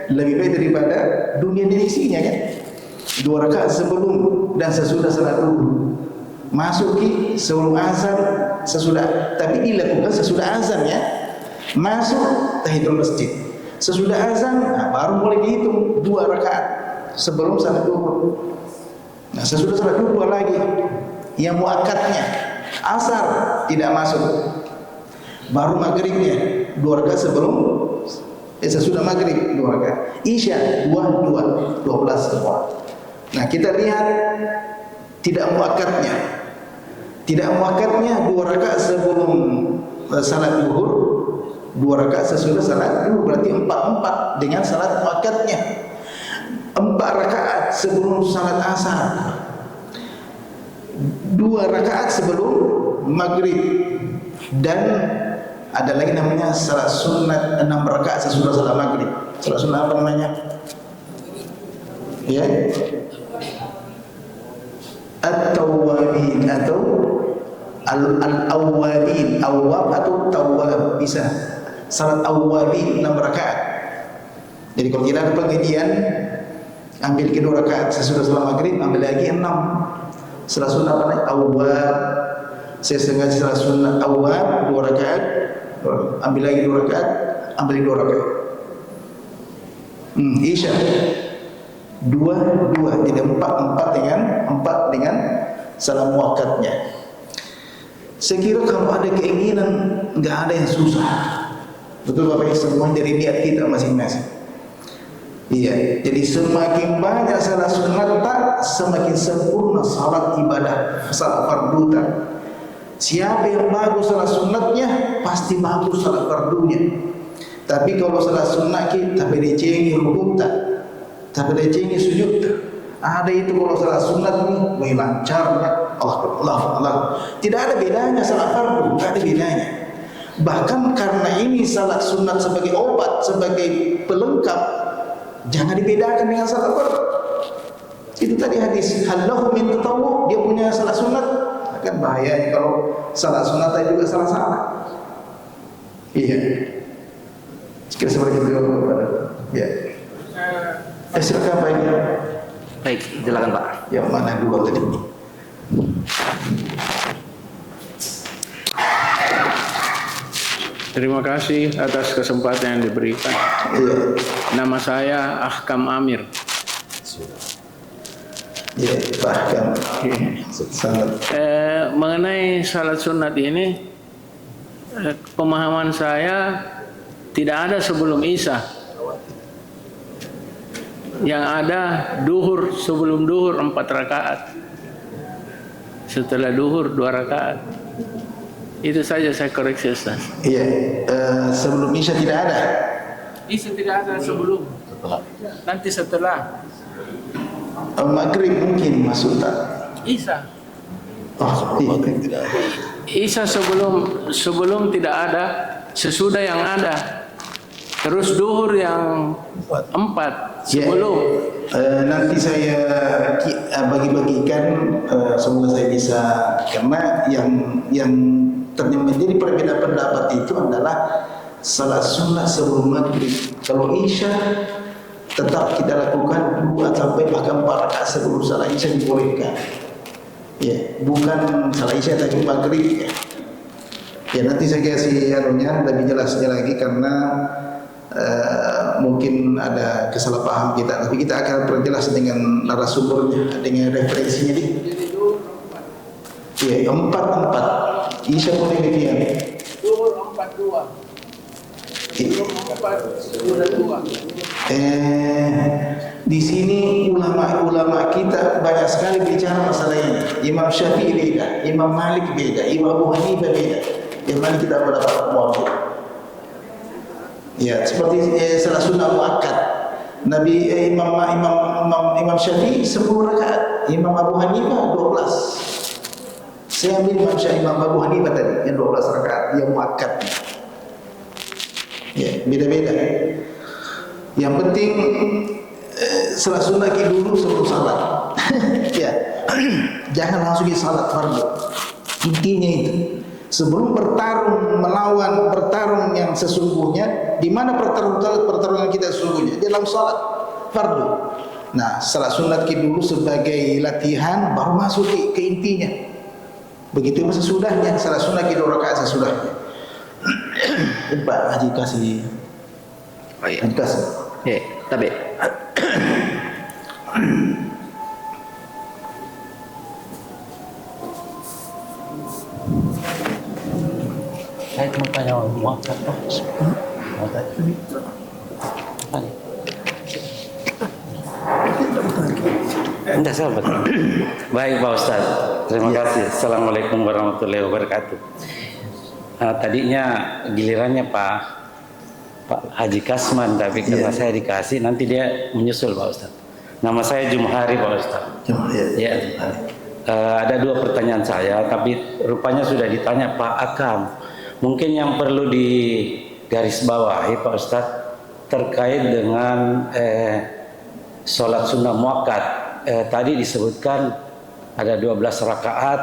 lebih baik daripada dunia dan isinya kan. 2 rakaat sebelum dan sesudah salat duhur. Masuki sebelum azan, sesudah, tapi dilakukan sesudah azan ya. Masuk tahiyatul masjid. Sesudah azan, nah, baru mulai dihitung 2 rakaat sebelum salat duhur. Nah, sesudah salat duhur 2 lagi. Yang muakkadnya asar tidak masuk. Baru maghribnya 2 rakaat sebelum sesudah maghrib 2 rakaat. Isya 2, 12 semua. Nah, kita lihat tidak muakkadnya. Tidak muakkadnya 2 rakaat sebelum salat duhur, 2 rakaat sesudah salat duhur, berarti 4 dengan salat muakkadnya. 4 rakaat sebelum salat asar, 2 rakaat sebelum maghrib, dan ada lagi namanya salat sunat 6 rakaat sesudah salat maghrib. Salat sunnah apa namanya? Ya, at-tawwabin atau al-awwabin, awwab atau tawwab bisa. Salat awwabin 6 rakaat. Jadi kalau kita ada pengajian, ambil kedua rakaat sesudah salat maghrib, ambil lagi 6. Salat sunnah apa namanya? Awwab. Saya sengaja salat sunnah awwab 2 rakaat, ambil lagi 2 rakaat, ambil 2 rakaat. Isya 2 tidak 4 dengan salam muakkadnya. Saya kira kalau ada keinginan nggak ada yang susah. Betul Bapak Ibu, semua dari niat kita masing-masing. Iya, jadi semakin banyak salat sunat semakin sempurna salat ibadah, salat fardu. Siapa yang bagus salat sunatnya pasti bagus salat fardunya. Tapi kalau salat sunat kita berecengi rukun tak berecengi sujud. Ada itu kalau salat sunat nih lancarnya Allah. Tidak ada bedanya salat fardu, tidak ada bedanya. Bahkan karena ini salat sunat sebagai obat, sebagai pelengkap, jangan dibedakan dengan salat fardu. Itu tadi hadis halahu min tatawwu, dia punya salat sunat, akan bahayanya kalau salat sunat juga salah. Iya. Sekiranya seperti itu ya. Silakan Pak. Baik, silakan Pak. Yang mana dua tadi? Terima kasih atas kesempatan yang diberikan. Iya. Nama saya Ahkam Amir. Iya, bahkan sangat. Mengenai salat sunat ini, pemahaman saya tidak ada sebelum Isya. Yang ada duhur, sebelum duhur 4 rakaat, setelah duhur 2 rakaat. Itu saja saya koreksi Ustaz. Iya, sebelum Isya tidak ada. Isya tidak ada sebelum. Nanti setelah Maghrib mungkin masuk tak? Isya. Oh, tidak ada. Isya sebelum tidak ada, sesudah yang ada. Terus duhur yang 4 sebelum. Nanti saya bagi-bagikan, semoga saya bisa, karena yang menjadi perbedaan pendapat itu adalah salat sunnah sebelum maghrib. Kalau Isya tetap kita lakukan 2 sampai bahkan 4 rakaat sebelum salat Isya dibolehkan. Ya, bukan salat Isya tapi maghrib ya. Ya, nanti saya kasih lebih jelasnya lagi karena mungkin ada kesalahpaham kita, tapi kita akan perjelas dengan narasumbernya, dengan referensinya di. Iya, 4 Isya pun demikian. Duhur 4-2. Di sini ulama kita banyak sekali bicara masalah ini. Imam Syafi'i beda, Imam Malik beda, Imam Abu Hanifah beda. Yang mana kita mendapat muafik. Ya, seperti salat sunnah muakkad. Imam Syafi'i 10 rakaat, Imam Abu Hanifah 12. Saya ambil Imam Abu Hanifah tadi yang 12 rakaat, yang muakkad. Ya, beda-beda. Yang penting salat sunnah dulu sebelum salat. Ya. Jangan langsung salat fardu. Intinya itu. Sebelum bertarung yang sesungguhnya, di mana pertarungan kita sesungguhnya? Dalam salat fardu. Nah, salat sunat dulu sebagai latihan, baru masuk ke intinya. Begitu sesudahnya, salat sunat 2 rakaat sesudahnya. Pak Haji kasih. Haji kasih. Ya, tapi saya cuma tanya muakkad Pak. Enggak sahabat. Baik Pak Ustaz. Terima kasih. Assalamualaikum warahmatullahi wabarakatuh. Tadinya gilirannya Pak Haji Kasman, tapi karena saya dikasih, nanti dia menyusul Pak Ustaz. Nama saya Jumhari Pak Ustaz. Ya. Ada 2 pertanyaan saya, tapi rupanya sudah ditanya Pak Akam. Mungkin yang perlu digarisbawahi Pak Ustaz, terkait dengan sholat sunnah muakkad. Tadi disebutkan ada 12 rakaat,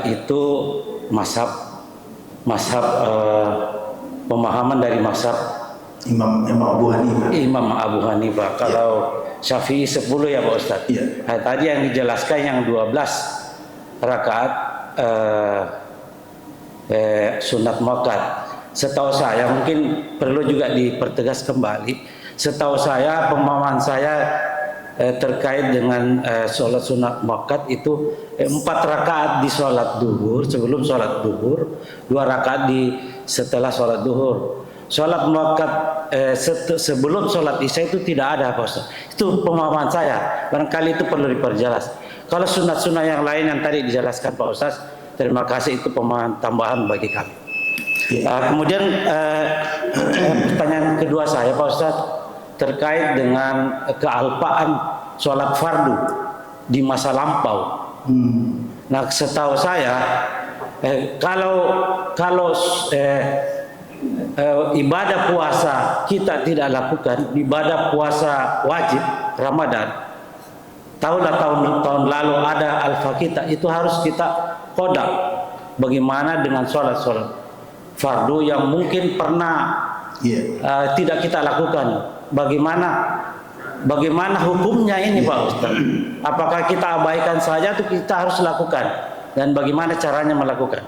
itu mazhab pemahaman dari mazhab Imam Abu Hanifah. Imam Abu Hanifah. Kalau Syafi'i 10 ya Pak Ustaz. Iya. Nah, tadi yang dijelaskan yang 12 rakaat sunat muakkad. Setahu saya, mungkin perlu juga dipertegas kembali. Setahu saya, pemahaman saya terkait dengan sholat sunat muakkad itu 4 rakaat di sholat duhur, sebelum sholat duhur, 2 rakaat setelah sholat duhur. Sholat muakkad sebelum sholat isya itu tidak ada Pak Ustaz. Itu pemahaman saya, barangkali itu perlu diperjelas. Kalau sunat-sunat yang lain yang tadi dijelaskan Pak Ustaz, terima kasih, itu pemahaman tambahan bagi kami. Kemudian pertanyaan kedua saya Pak Ustaz, terkait dengan kealpaan sholat fardu di masa lampau. Nah, setahu saya kalau ibadah puasa kita tidak lakukan, ibadah puasa wajib Ramadan, tahun lalu ada alfa kita, itu harus kita qada. Bagaimana dengan sholat fardu yang mungkin pernah tidak kita lakukan? Bagaimana hukumnya ini Pak Ustaz? Apakah kita abaikan saja atau kita harus lakukan? Dan bagaimana caranya melakukan?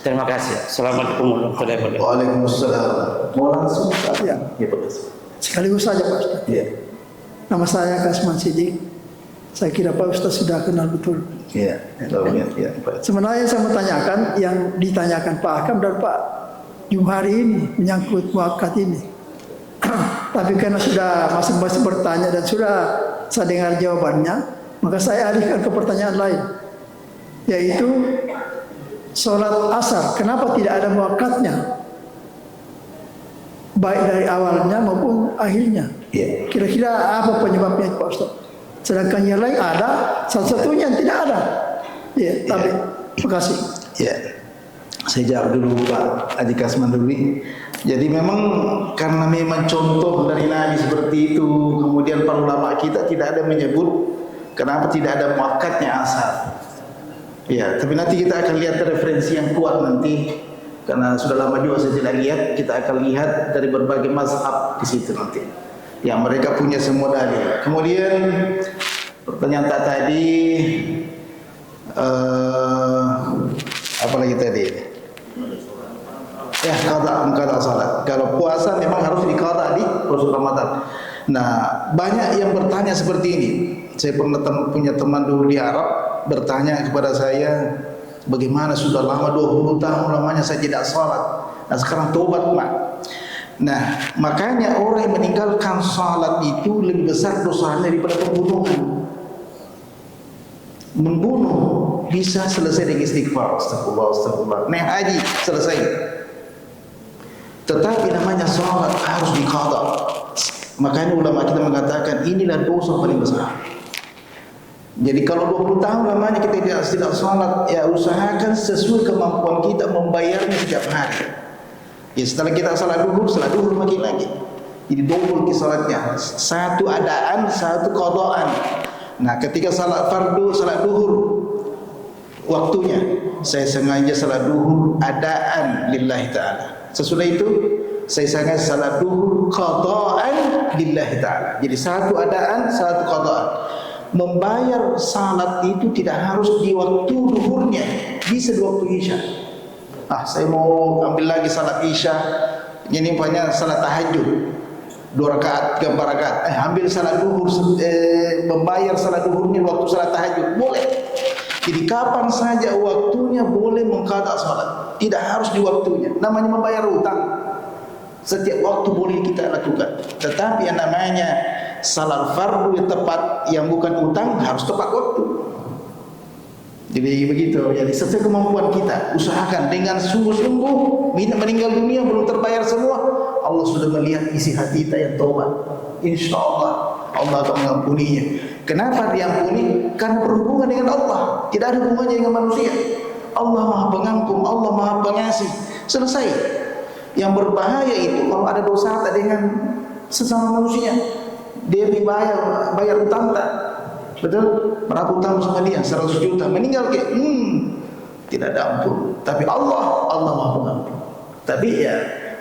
Terima kasih. Assalamualaikum warahmatullahi wabarakatuh. Waalaikumsalam. Mau langsung? Ya. Sekaligus saja Pak Ustaz. Iya. Nama saya Kasman Sidik. Saya kira Pak Ustaz sudah kenal betul. Iya. Iya. Sebenarnya saya mau tanyakan yang ditanyakan Pak Hakam dan Pak Jumhari ini menyangkut muakkad ini. Tapi karena sudah masing-masing bertanya dan sudah saya dengar jawabannya, maka saya alihkan ke pertanyaan lain, yaitu sholat asar. Kenapa tidak ada muakkadnya, baik dari awalnya maupun akhirnya? Kira-kira apa penyebabnya Pak Ustaz? Sedangkan yang lain ada, salah satunya yang tidak ada. Tapi terima kasih. Saya jawab dulu Pak Haji Kasman dulu. Jadi memang karena memang contoh dari Nabi seperti itu, kemudian para ulama kita tidak ada menyebut kenapa tidak ada muakkadnya asar. Ya, tapi nanti kita akan lihat referensi yang kuat nanti, karena sudah lama juga saya tidak lihat. Kita akan lihat dari berbagai mazhab di situ nanti, yang mereka punya semua dalil. Kemudian pertanyaan tadi apa lagi tadi? Ya, qada salat. Kalau puasa memang harus diqada di bulan Ramadan. Nah, banyak yang bertanya seperti ini. Saya pernah punya teman dulu di Arab bertanya kepada saya, bagaimana sudah lama 20 tahun lamanya saya tidak salat. Nah, sekarang tobat, Pak. Nah, makanya orang yang meninggalkan salat itu lebih besar dosanya daripada pembunuhan. Membunuh bisa selesai dengan istighfar, astagfirullah. Naik haji selesai. Tetapi namanya salat harus diqada. Makanya ulama kita mengatakan inilah dosa paling besar. Jadi kalau 20 tahun lamanya kita tidak salat, ya usahakan sesuai kemampuan kita membayarnya setiap hari. Ya setelah kita salat duhur makin lagi. Jadi double ke salatnya. Satu adaan, satu qadaan. Nah, ketika salat fardu, salat duhur waktunya, saya sengaja salat duhur adaan lillahi ta'ala. Sesudah itu saya sengaja salat duhur qadaan lillahi ta'ala. Jadi satu adaan, satu qadaan. Membayar salat itu tidak harus di waktu duhurnya, bisa di waktu isya. Saya mau ambil lagi salat isya, ini banyak salat tahajud 2 rakaat, 3 rakaat. Ambil salat duhur, membayar salat duhurnya waktu salat tahajud, boleh. Jadi kapan saja waktunya boleh mengqada salat, tidak harus di waktunya. Namanya membayar utang, setiap waktu boleh kita lakukan. Tetapi yang namanya salat fardu yang tepat, yang bukan utang, harus tepat waktu. Jadi begitu. Jadi sesuai kemampuan kita, usahakan dengan sungguh-sungguh. Meninggal dunia belum terbayar semua, Allah sudah melihat isi hati kita yang taubat. Insya Allah Allah akan mengampuninya. Kenapa diampuni? Karena berhubungan dengan Allah, tidak ada hubungannya dengan manusia. Allah Maha Pengampun, Allah Maha Pengasih. Selesai. Yang berbahaya itu kalau ada dosa tak dengan sesama manusia. Dia bayar utang tak? Betul? Berapa utang sama dia? 100 juta. Meninggal ke? Tidak ada ampun. Tapi Allah Maha Pengampun. Tapi ya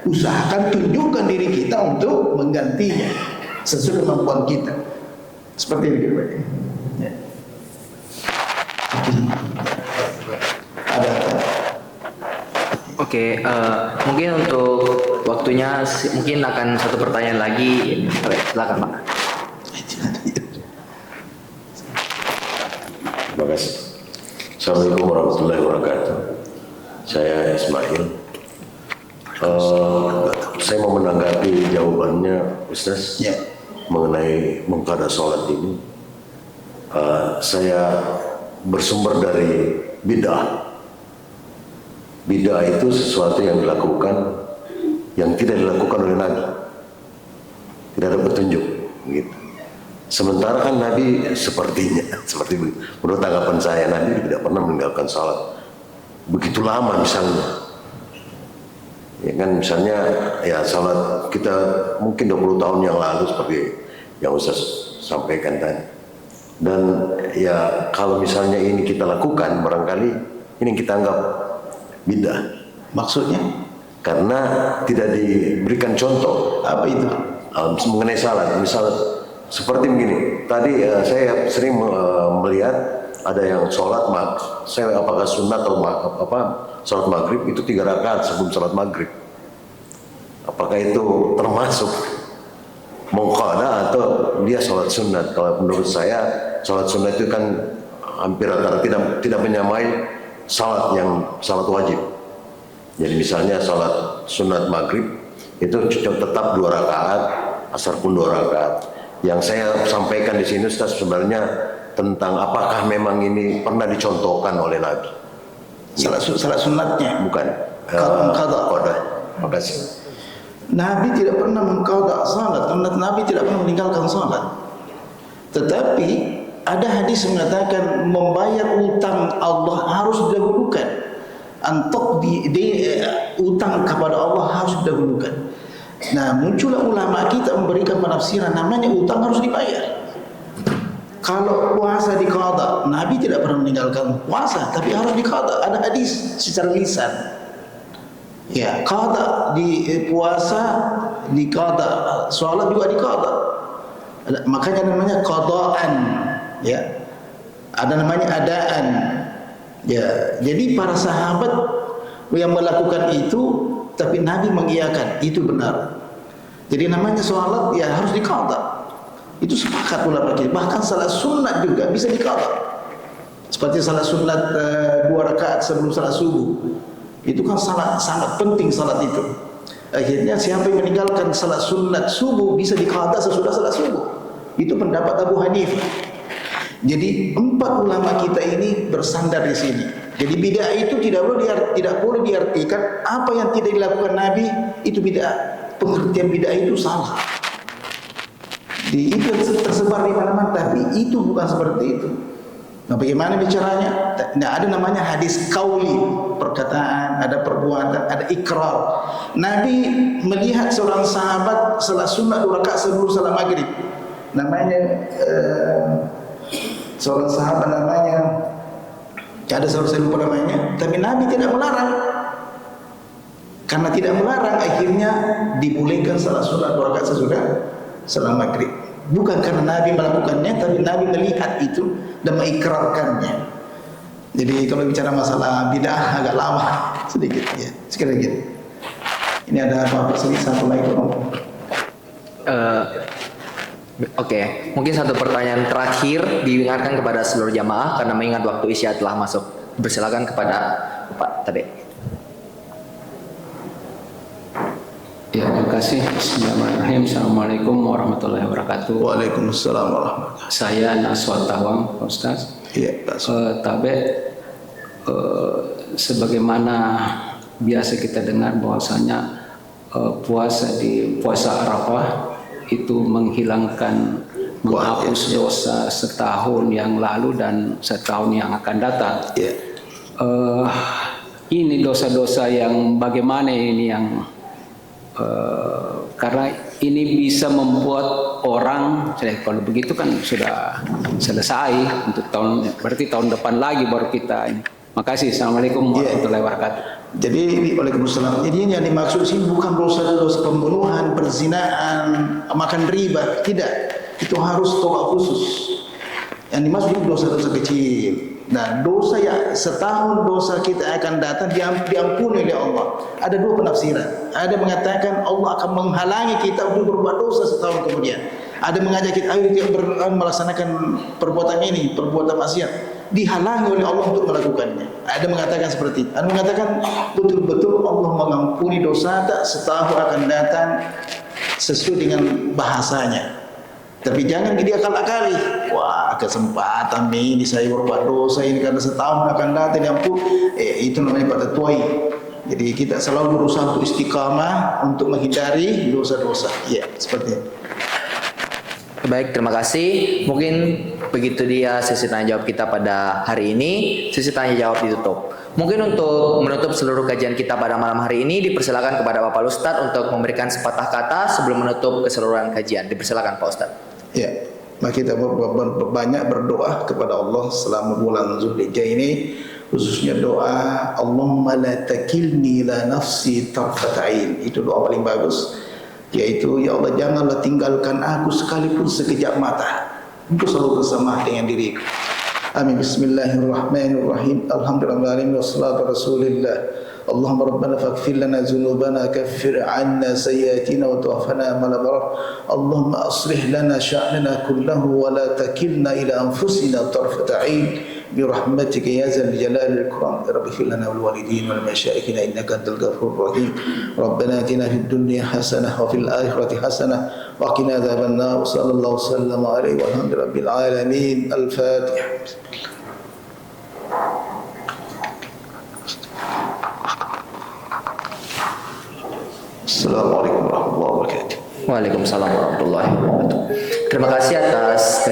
usahakan tunjukkan diri kita untuk menggantinya sesuai kemampuan kita. Seperti itu Pak. Ya. Ada. Oke, mungkin untuk waktunya mungkin akan satu pertanyaan lagi. Oke, silakan Pak. Terima kasih. Assalamualaikum warahmatullahi wabarakatuh. Saya Ismail. Saya mau menanggapi jawabannya Ustaz mengenai mengqada sholat ini. Saya bersumber dari bid'ah. Bid'ah itu sesuatu yang dilakukan yang tidak dilakukan oleh Nabi. Tidak ada petunjuk gitu. Sementara kan Nabi seperti menurut tanggapan saya, Nabi tidak pernah meninggalkan salat begitu lama misalnya. Ya kan, misalnya ya salat kita mungkin 20 tahun yang lalu seperti yang Ustaz sampaikan tadi. Dan ya kalau misalnya ini kita lakukan, barangkali ini kita anggap bid'ah. Maksudnya? Karena tidak diberikan contoh. Apa itu? Mengenai salat, misal seperti begini. Tadi saya sering melihat ada yang sholat saya apakah sunat atau sholat maghrib itu 3 rakaat sebelum sholat maghrib. Apakah itu termasuk mengqada atau dia sholat sunat? Kalau menurut saya sholat sunat itu kan hampir rata-rata tidak menyamai salat wajib. Jadi misalnya sholat sunat maghrib itu tetap 2 rakaat, asar pun 2 rakaat. Yang saya sampaikan di sini Ustaz sebenarnya tentang apakah memang ini pernah dicontohkan oleh Nabi. Salat sunatnya bukan. Qada. Makasih. Nabi tidak pernah mengqada salat, karena Nabi tidak pernah meninggalkan salat. Tetapi ada hadis mengatakan membayar utang Allah harus didahulukan. Untuk utang kepada Allah harus didahulukan. Nah, muncullah ulama kita memberikan penafsiran namanya utang harus dibayar. Kalau puasa diqada, Nabi tidak pernah meninggalkan puasa, tapi harus diqada. Ada hadis secara lisan. Ya, qada di puasa diqada, salat juga diqada. Makanya namanya qadaan, ya. Ada namanya adaan. Ya, jadi para sahabat yang melakukan itu tapi Nabi mengiyakan, itu benar. Jadi namanya sholat ya harus diqada. Itu sepakat ulama kita. Bahkan salat sunat juga bisa diqada. Seperti salat sunat 2 rakaat sebelum salat subuh. Itu kan sangat penting salat itu. Akhirnya siapa yang meninggalkan salat sunat subuh bisa diqada sesudah salat subuh. Itu pendapat Abu Hanifah. Jadi 4 ulama kita ini bersandar di sini. Jadi bid'ah itu tidak boleh diartikan apa yang tidak dilakukan Nabi itu bid'ah. Pengertian bid'ah itu salah. Itu tersebar di mana-mana, tapi itu bukan seperti itu. Nah, bagaimana bicaranya? Nah, ada namanya hadis qauli, perkataan, ada perbuatan, ada ikrar. Nabi melihat seorang sahabat salat sunat 2 rakaat sebelum salat maghrib. Namanya seorang sahabat namanya ada seorang saya lupa namanya, tapi Nabi tidak melarang. Karena tidak melarang, akhirnya dibolehkan salat sunat 2 rakaat sesudah salat maghrib. Bukan karena Nabi melakukannya, tapi Nabi melihat itu dan mengikrarkannya. Jadi kalau bicara masalah bid'ah agak lama sedikit ya, sedikit. Ini ada apa-apa sedikit satu lagi Oke, mungkin satu pertanyaan terakhir diingatkan kepada seluruh jamaah karena mengingat waktu isya telah masuk. Bersilakan kepada Pak Tabe. Ya, terima kasih. Bismillahirrahmanirrahim. Assalamualaikum warahmatullahi wabarakatuh. Waalaikumsalam warahmatullahi wabarakatuh. Saya Naswat Tawang, Pak Ustaz. Iya, Pak. Tabe, sebagaimana biasa kita dengar bahwasanya puasa di puasa Arafah itu menghilangkan, menghapus dosa setahun yang lalu dan setahun yang akan datang. Ini dosa-dosa yang bagaimana ini yang karena ini bisa membuat orang, kalau begitu kan sudah selesai untuk berarti tahun depan lagi baru kita ini. Makasih. Assalamualaikum warahmatullahi wabarakatuh. Jadi waalaikumsalam. Jadi yang dimaksud sih bukan dosa-dosa pembunuhan, perzinaan, makan riba, tidak. Itu harus tobat khusus. Yang dimaksud itu dosa-dosa kecil. Nah, dosa yang setahun dosa kita akan datang diampuni oleh Allah. Ada dua penafsiran. Ada mengatakan Allah akan menghalangi kita untuk berbuat dosa setahun kemudian. Ada mengajak kita ayo kita melaksanakan perbuatan ini, perbuatan maksiat. Dihalangi oleh Allah untuk melakukannya. Ada mengatakan seperti itu. Ada mengatakan betul-betul Allah mengampuni dosa tak setahun akan datang sesuai dengan bahasanya. Tapi jangan dia akal-akali. Wah, kesempatan ini saya berbuat dosa ini karena setahun akan datang diampuni. Itu namanya pada tuai. Jadi kita selalu berusaha untuk istiqamah untuk menghindari dosa-dosa. Ya, seperti itu. Baik, terima kasih. Mungkin begitu dia sesi tanya jawab kita pada hari ini. Sesi tanya jawab ditutup. Mungkin untuk menutup seluruh kajian kita pada malam hari ini, dipersilakan kepada Bapak Ustadz untuk memberikan sepatah kata sebelum menutup keseluruhan kajian. Dipersilakan Pak Ustadz. Ya, mari kita banyak berdoa kepada Allah selama bulan Zulhijjah ini, khususnya doa Allahumma la takilni ila nafsi tarfat ain. Itu doa paling bagus, yaitu ya Allah janganlah tinggalkan aku sekalipun sekejap mata. Engkau selalu bersama dengan diriku. Amin. Bismillahirrahmanirrahim. Alhamdulillahirabbil alamin wassalatu rasulillah. اللهم ربنا فاغفر لنا ذنوبنا كفر عنا سيئاتنا وتوفنا مع الأبرار اللهم أصلح لنا شأننا كله ولا تكلنا إلى أنفسنا طرفة عين برحمتك يا ذا الجلال والإكرام رب اغفر لنا والوالدين والمشائخنا إنك أنت الغفور الرحيم ربنا آتنا في الدنيا حسنة وفي الآخرة حسنة وقنا عذاب النار وصلى الله وسلم عليه والحمد لله رب العالمين. الفاتحة. Assalamualaikum warahmatullahi wabarakatuh. Waalaikumsalam warahmatullahi wabarakatuh. Terima kasih atas